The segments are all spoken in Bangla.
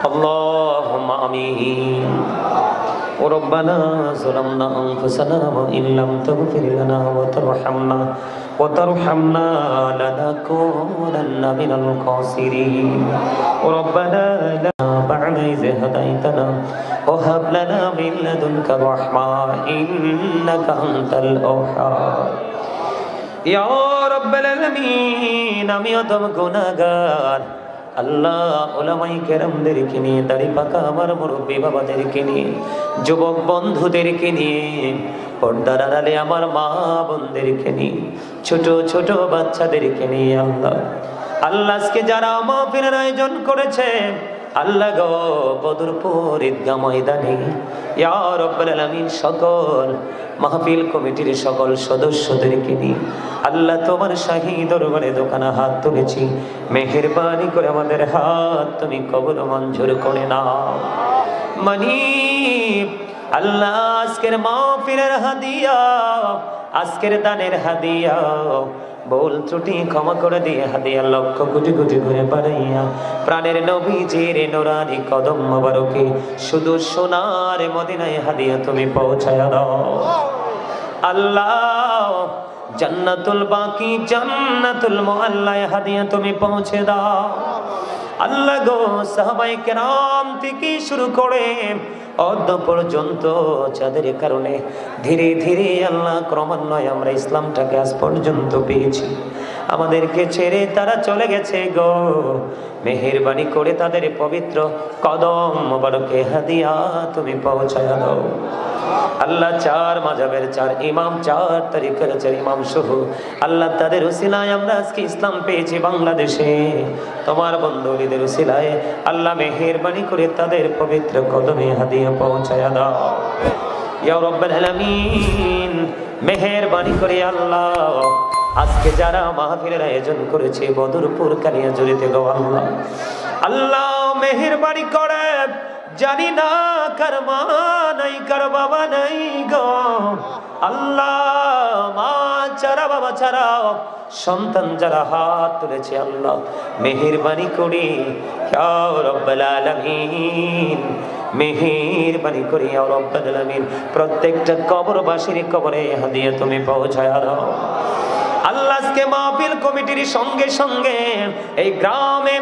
اللهم آمين. وربنا ظلمنا أنفسنا وإن لم تغفر لنا وترحمنا لنكونن من الخاسرين. ربنا لا بعد إذ هديتنا وهب لنا من لدنك رحمة إنك أنت الوهاب. يا رب العالمين আমি অদম গুনাহগার আল্লাহ উলামায়ে কেরামদেরকে নিয়ে দাড়ি পাকা আমার মুরব্বী বাবাদেরকে নিয়ে যুবক বন্ধুদেরকে নিয়ে পর্দার আড়ালে আমার মা বোনদেরকে নিয়ে ছোট ছোট বাচ্চাদেরকে নিয়ে আল্লাহ আজকে যারা মাহফিলের আয়োজন করেছে আল্লাহ গো বদরপুর ঈদগাহ ময়দানে ইয়া রাব্বুল আলামিন সকল মাহফিল কমিটির সকল সদস্যদেরকে নিয়ে আল্লাহ তোমার শাহী দরবারে দোকানে হাত তুলেছি মেহেরবানি করে আমাদের হাত তুমি কবুল মঞ্জুর করে নাও মানিব আল্লাহ আজকের মাহফিলের হাদিয়া আজকের দানের হাদিয়া বল ত্রুটি ক্ষমা করে দিয়ে হাদিয়া লক্ষ কোটি কোটি করে বাড়াইয়া প্রাণের নবীজির নুরানি কদম মোবারকে শুধু সোনার মদিনায় হাদিয়া তুমি পৌঁছায়া দাও আল্লাহ জান্নাতুল বাকি জান্নাতুল মুআল্লায় হাদিয়া তুমি পৌঁছে দাও আল্লাহ গো সাহাবায়ে কেরাম থেকে শুরু করে অদ্য পর্যন্ত যাদের কারণে ধীরে ধীরে আল্লাহ ক্রমান্বয়ে আমরা ইসলামটাকে আজ পর্যন্ত পেয়েছি আমাদেরকে ছেড়ে তারা চলে গেছে গো মেহেরবানি করে তাদের পবিত্র কদম মোবারকে হাদিয়া তুমি পৌঁছায়া দাও আল্লাহ চার মাযহাবের চার ইমাম চার তরিকার চার ইমাম সহ আল্লাহ তাদের উসিলায় আমরা আজকে ইসলাম পেয়েছি বাংলাদেশে তোমার বন্ধুদের উসিলায় আল্লাহ মেহেরবানি করে তাদের পবিত্র কদমে হাদিয়া পৌঁছায়া দাও ইয়া রাব্বুল আলামিন মেহেরবানি করে আল্লাহ আজকে যারা মাহফিলের আয়োজন করেছে বদরপুর কালিয়াজুরিতে গো আল্লাহ মেহেরবানি করে জানি না কার মা নাই কার বাবা নাই গো আল্লাহ মা ছাড়া বাবা ছাড়া সন্তান যারা হাত তুলেছে আল্লাহ মেহেরবানি করি ইয়া রাব্বুল আলামিন মেহেরবানি করি ইয়া রাব্বুল আলামিন প্রত্যেকটা কবরবাসীর কবরে হাদিয়া তুমি পৌঁছায়া দাও আল্লাহ আজকে মাহফিল কমিটির সঙ্গে সঙ্গে এই গ্রামে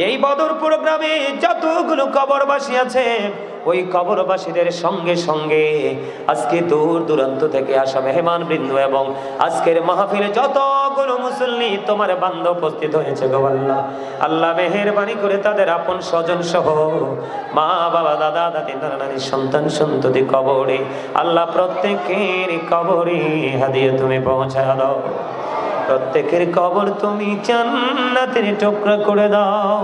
এই বদরপুর গ্রামে যতগুলো কবরবাসী আছে ওই কবরবাসীদের সঙ্গে সঙ্গে আজকে দূর দূরান্ত থেকে আসা মেহমান বৃন্দ এবং আজকের মাহফিলে যতগুলো মুসল্লি তোমার বান্দা উপস্থিত হয়েছে গো আল্লাহ আল্লাহ মেহেরবানি করে তাদের আপন স্বজন সহ মা বাবা দাদা দাদি নানা নানি সন্তান সন্ততি কবরে আল্লাহ প্রত্যেকের কবরে হাদিয়া তুমি পৌঁছায়া দাও প্রত্যেকের কবর তুমি জান্নাতের টুকরা করে দাও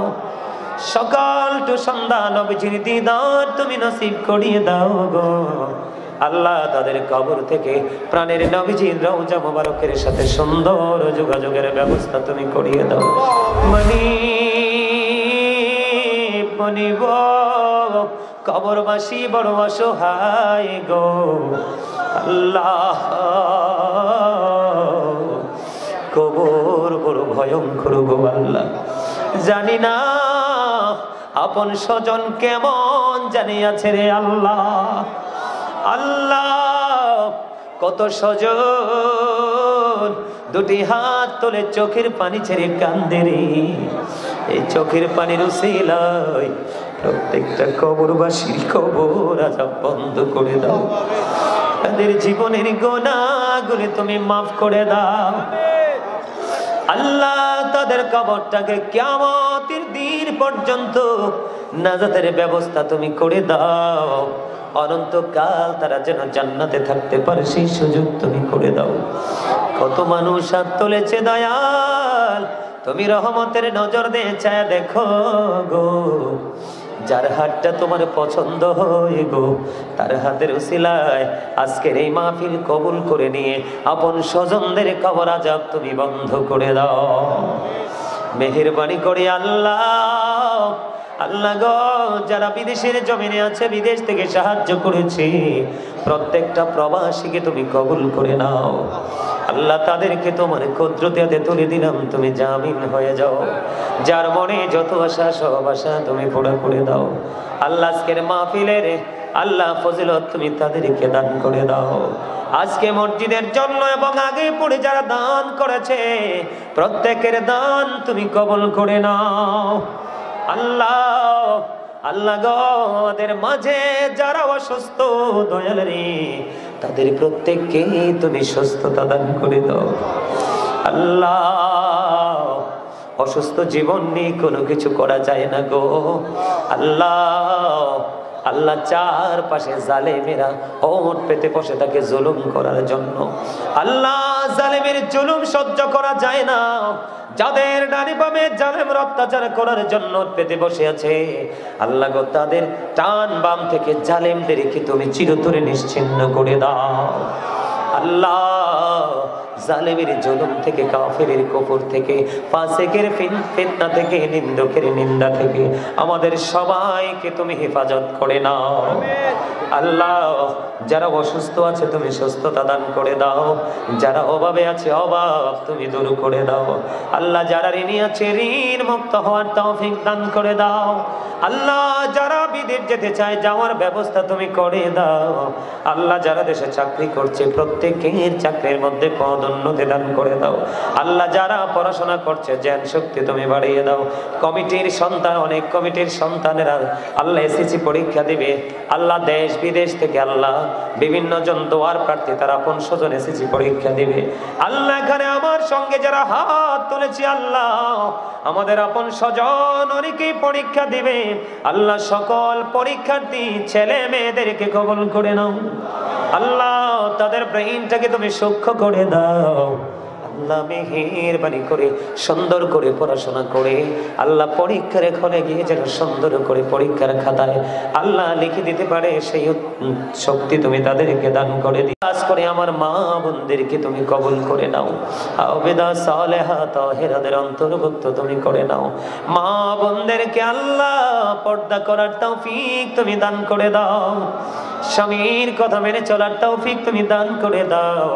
সকাল টু সন্ধ্যা নবীজির দিদার তুমি নসিব করিয়ে দাও গো আল্লাহ তাদের কবর থেকে প্রাণের নবীজির রওজা মোবারকের সাথে সুন্দর যোগাযোগের ব্যবস্থা তুমি করিয়ে দাও মনিব কবরবাসী বড় অসহায় গো আল্লাহ কবর বড় ভয়ঙ্কর গো আল্লাহ জানি না আপন স্বজন কেমন জানি আছে রে আল্লাহ আল্লাহ কত স্বজন দুটি হাত তোলে চোখের পানি ছেড়ে কান্দে রে এই চোখের পানির উসিলায় প্রত্যেকটা কবরবাসীর কবর আযাব বন্ধ করে দাও তাদের জীবনের গুনাহগুলো তুমি মাফ করে দাও আল্লাহ তাদের কবরটাকে কিয়ামতের দিন পর্যন্ত নাজাতের ব্যবস্থা তুমি করে দাও অনন্তকাল তারা যেন জান্নাতে থাকতে পারে সেই সুযোগ তুমি করে দাও কত মানুষ হাত তুলেছে দয়াল তুমি রহমতের নজর দিয়ে চায় দেখো গো যার হাতটা তোমার পছন্দ হয় গো তার হাতের উসিলায় আজকের এই মাহফিল কবুল করে নিয়ে আপন স্বজনদের কবর আযাব তুমি বন্ধ করে দাও মেহেরবানি করে আল্লাহ আল্লাহ গো যারা বিদেশের জমিনে আছে বিদেশ থেকে সাহায্য করেছে প্রত্যেকটা প্রবাসীকে তুমি কবুল করে নাও আল্লাহ তাদেরকে তোমার কুদরতে তুলে দিলাম, তুমি জামিন হয়ে যাও। যার মনে যত আশা সব আশা তুমি পুরা করে দাও। আল্লাহ আজকের মাহফিলের আল্লাহ ফজিলত তুমি তাদেরকে দান করে দাও। আজকে মসজিদের জন্য এবং আগে পড়ে যারা দান করেছে প্রত্যেকের দান তুমি কবুল করে নাও। আল্লাহ আল্লাহ গো, আমাদের মাঝে যারা অসুস্থ দয়াল রে, তাদের প্রত্যেককে তুমি সুস্থতা দান করে দাও। আল্লাহ অসুস্থ জীবন নিয়ে কোনো কিছু করা যায় না গো। আল্লাহ আল্লাহ চারপাশে জালেমেরা ওট পেতে বসে থাকে জুলুম করার জন্য। আল্লাহ জালেমের জুলুম সহ্য করা যায় না। যাদের ডানি বামে জালেমের অত্যাচার করার জন্য পেতে বসে আছে, আল্লাহ গো তাদের টান বাম থেকে জালেমদেরকে তুমি চিরতরে নিশ্চিহ্ন করে দাও। আল্লাহ জালেমের জুলুম থেকে, কাফেরের কুফর থেকে, ফাসিকের ফিতনা থেকে, নিন্দুকের নিন্দা থেকে আমাদের সবাইকে তুমি হেফাজত করে নাও। আল্লাহ যারা অসুস্থ আছে তুমি সুস্থতা দান করে দাও। যারা অভাবে আছে অভাব তুমি দূর করে দাও। আল্লাহ যারা ঋণী আছে ঋণ মুক্ত হওয়ার তৌফিক দান করে দাও। আল্লাহ যারা বিদেশ যেতে চায় যাওয়ার ব্যবস্থা তুমি করে দাও। আল্লাহ যারা দেশে চাকরি করছে প্রত্যেকের চাকরির মধ্যে পদোন্নতি দান করে দাও। আল্লাহ যারা পড়াশোনা করছে জ্ঞান শক্তি তুমি বাড়িয়ে দাও। কমিটির সন্তান, অনেক কমিটির সন্তানেরা আল্লাহ এসএসসি পরীক্ষা দিবে, আল্লাহ দেশ বিদেশ থেকে আল্লাহ বিভিন্ন জন দোয়ার প্রার্থী তারা আপন স্বজন এসএসসি পরীক্ষা দিবে। আল্লাহ এখানে আমার সঙ্গে যারা হাত তুলেছি আল্লাহ আমাদের আপন স্বজন অনেকেই পরীক্ষা দিবে। আল্লাহ সকল পরীক্ষার্থী ছেলে মেয়েদেরকে কবুল করে নাও। আল্লাহ তাদের ব্রেইনটাকে তুমি সূক্ষ্ম করে দাও। আল্লাহ মেহেরবানি করে সুন্দর করে পড়াশোনা করে আল্লাহ পরীক্ষার হলে গিয়ে যেন সুন্দর করে পরীক্ষার খাতায় আল্লাহ লিখে দিতে পারে সেই শক্তি তুমি তাদেরকে দান করে দিও। কাজ করে আমার মা বোনদেরকে তুমি কবুল করে নাও। আবেদা সালেহা তাহেরাদের অন্তর্ভুক্ত তুমি করে নাও। মা বোনদেরকে আল্লাহ পর্দা করার তৌফিক তুমি দান করে দাও। স্বামীর কথা মেনে চলার তৌফিক তুমি দান করে দাও।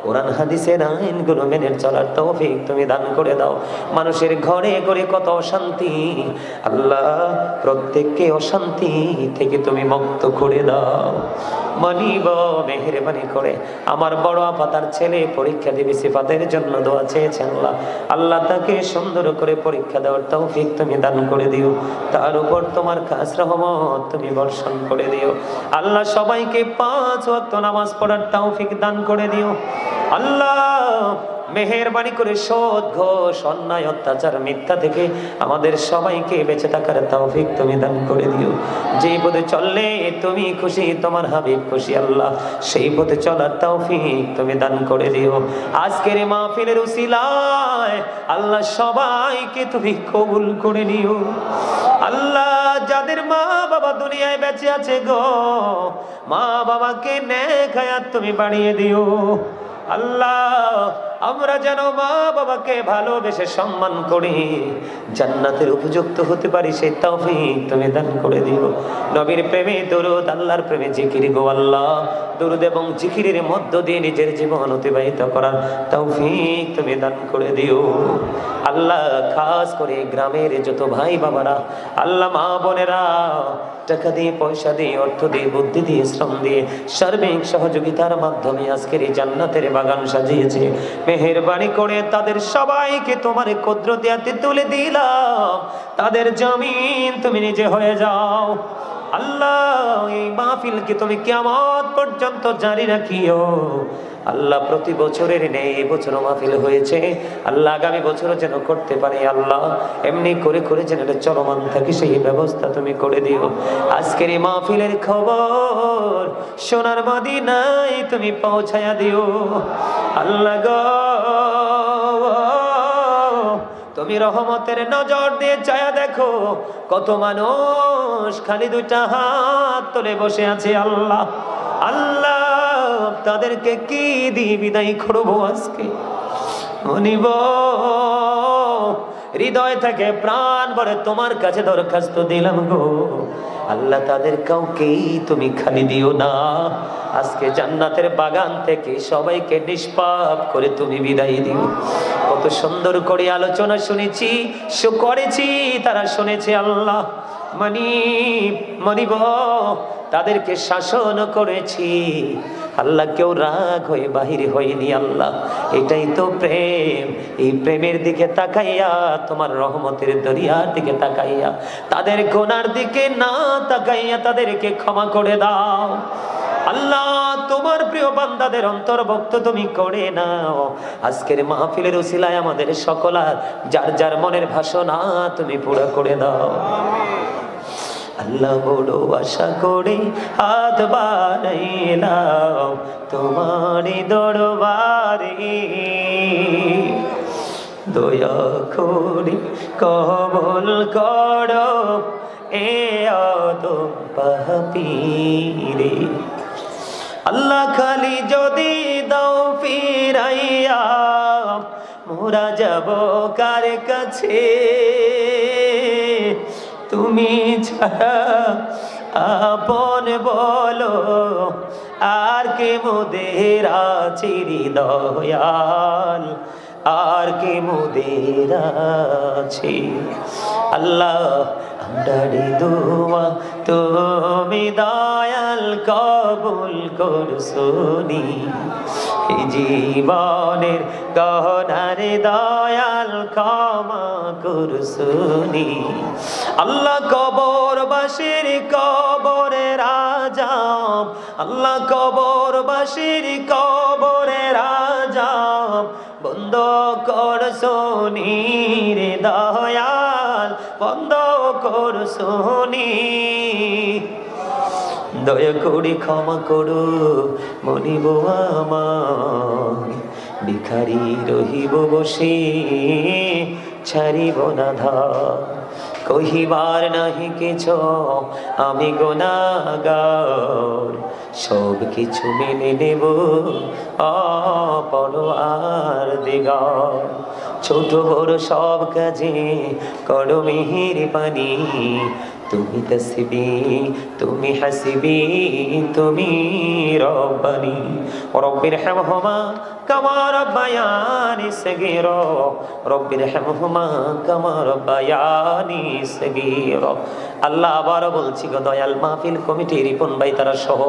কোরআন হাদিসের আইনগুলো মেনে চলার তৌফিক তুমি দান করে দাও। মানুষের ঘরে ঘরে কত অশান্তি, আল্লাহ প্রত্যেককে অশান্তি থেকে তুমি মুক্ত করে দাও। মানিব মেহেরবানি করে আমার বড় আপা তার ছেলে পরীক্ষা দিবে সিফাতের জন্য দোয়া চেয়েছেন আল্লাহ। আল্লাহ তাকে সুন্দর করে পরীক্ষা দেওয়ার তৌফিক তুমি দান করে দিও। তার উপর তোমার খাস রহমত তুমি বর্ষণ করে দিও। আল্লাহ সবাইকে 5 ওয়াক্ত নামাজ পড়ার তৌফিক দান করে দিও। আল্লাহ মেহেরবানি করে সুদ ঘুষ অন্যায় অত্যাচার মিথ্যা থেকে আমাদের সবাইকে বেঁচে থাকার তৌফিক তুমি দান করে দিও। যেই পথে চললে তুমি খুশি, তোমার হাবিব খুশি আল্লাহ, সেই পথে চলার তৌফিক তুমি দান করে দিও। আজকের এই মাহফিলের উসিলায় আল্লাহ সবাইকে তুমি কবুল করে নিও। আল্লাহ যাদের মা বাবা দুনিয়ায় বেঁচে আছে গো, মা বাবাকে নেক হায়াত তুমি বাড়িয়ে দিও। আল্লাহ আমরা যেন মা বাবাকে ভালোবেসে সম্মান করি, জান্নাতের উপযুক্ত হতে পারি সেই তৌফিক তুমি দান করে দিও। নবীর প্রেমে দরুদ, আল্লাহর প্রেমে জিকির গো আল্লাহ, দরুদ এবং জিকিরের মধ্য দিয়ে নিজের জীবন অতিবাহিত করার তৌফিক তুমি দান করে দিও। আল্লাহ খাস করে গ্রামের যত ভাই বাবারা, আল্লাহ মা বোনেরা টাকা দিয়ে, পয়সা দিয়ে, অর্থ দিয়ে, বুদ্ধি দিয়ে, শ্রম দিয়ে, সার্বিক সহযোগিতার মাধ্যমে আজকের এই জান্নাতের বাগান সাজিয়েছে, মেহেরবানি করে তাদের সবাইকে তোমার কুদরতে হাতে তুলে দিলাম। তাদের জমিন তুমি নিজে হয়ে যাও। আল্লাহ এই মাহফিলকে তুমি কিয়ামত পর্যন্ত জারি রাখিও। আল্লাহ প্রতি বছরের নেই এবছর মাহফিল হয়েছে, আল্লাহ আগামী বছরও যেন করতে পারে আল্লাহ, এমনি করে করে যেন এটা চলমান থাকে সেই ব্যবস্থা তুমি করে দিও। আজকের এই মাহফিলের খবর সোনার মদিনায় তুমি পৌঁছায়া দিও। আল্লাহ গো তুমি রহমতের নজর দিয়ে চায়া দেখো কত মানুষ খালি 2টা হাত তুলে বসে আছে আল্লাহ। আল্লাহ তাদেরকে কি দিয়ে বিদায় করবো আজকে মনিব, হৃদয় থেকে প্রাণ ভরে তোমার কাছে দরখাস্ত দিলাম গো। আল্লাহ তাদের কাউকেই তুমি খালি দিও না। আজকে জান্নাতের বাগান থেকে সবাইকে নিষ্পাপ করে তুমি বিদায় দিও। কত সুন্দর করে আলোচনা শুনেছি, করেছি, তারা শুনেছে। আল্লাহ মনিব তাদেরকে শাসন করেছি। আল্লাহ কেউ রাগ হয়ে বাহির হয়নি। আল্লাহ এটাই তো প্রেম। এই প্রেমের দিকে তাকাইয়া, তোমার রহমতের দরিয়ার দিকে তাকাইয়া, তাদের গুনার দিকে না তাকাইয়া তাদেরকে ক্ষমা করে দাও। আল্লাহ তোমার প্রিয় বান্দাদের অন্তর্ভুক্ত তুমি করে নাও। আজকের মাহফিলের উসিলায় আমাদের সকলার যার যার মনের বাসনা তুমি পুরো করে দাও। আল্লাহ বড় আশা করে হাত বাড়াইলাম তোমার দরবারে, দয়া করে কবুল করো এ আদম পাপীরে। আল্লাহ খালি যদি দাও ফিরাইয়া, মোরা যাব কার কাছে? তুমি ছাড়া আপন বলো আর কে মোদের আছে দয়াল, আর কে মোদের আছে? আল্লাহ আমরারে দোয়া তুমি দয়াল কবুল করছনি, এই জীবনের গহনারে দয়াল ক্ষমা করছনি। আল্লাহ কবরবাসীর কবরে রাজাম, আল্লাহ কবরবাসীর কবরে রাজাম বন্ধ করছনি রে দয়াল, বন্ধ করছনি। দয়া করে ক্ষমা করো মনিব আমার, ভিখারি রহিব বসে ছাড়িব না ধার। কহিবার নাহি কিছু আমি গুনাহগার, সব কিছু মেনে নেব পরোয়ার দিগার। ছোট বড় সব কাজে করো মেহেরবানি, তুমি তসবি তুমি হাসিবি তুমি রব্বানি। রব্বির হামহুমা কামা রব্বায়ানি সগীরা, রব্বির হামহুমা কামা রব্বায়ানি সগীরা। আল্লাহ আবার বলছি গো দয়াল, মাহফিল কমিটি রিপন ভাই তারা সহ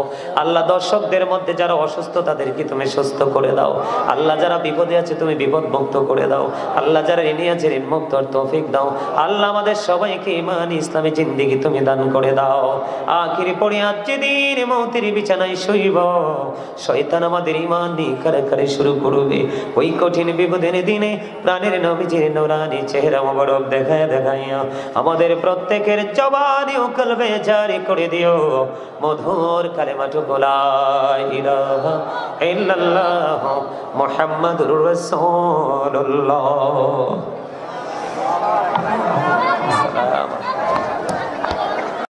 আল্লাহ দর্শকদের মধ্যে যারা অসুস্থ তাদেরকে তুমি সুস্থ করে দাও। আল্লাহ যারা বিপদে আছে তুমি বিপদ মুক্ত করে দাও। আল্লাহ যারা ঋণী আছে ঋণ মুক্ত তৌফিক দাও। আল্লাহ আমাদের সবাইকে ঈমান ইসলামী জিন্দেগি তুমি দান করে দাও। আখিরি পড়ে আজ যেদিন মৌতের বিছানায় শুইব, শয়তান আমাদের ঈমান নিয়ে কারাকারি শুরু করবে। ওই কঠিন বিপদের দিনে প্রাণের নবীজির নূরানি চেহারা মোবারক দেখায় দেখাইয়া আমাদের প্রত্যেকের জবানে ও কলবে জারি করে দিও মধুর কালেমাটুকু লা ইলাহা ইল্লাল্লাহ মুহাম্মাদুর রাসূলুল্লাহ।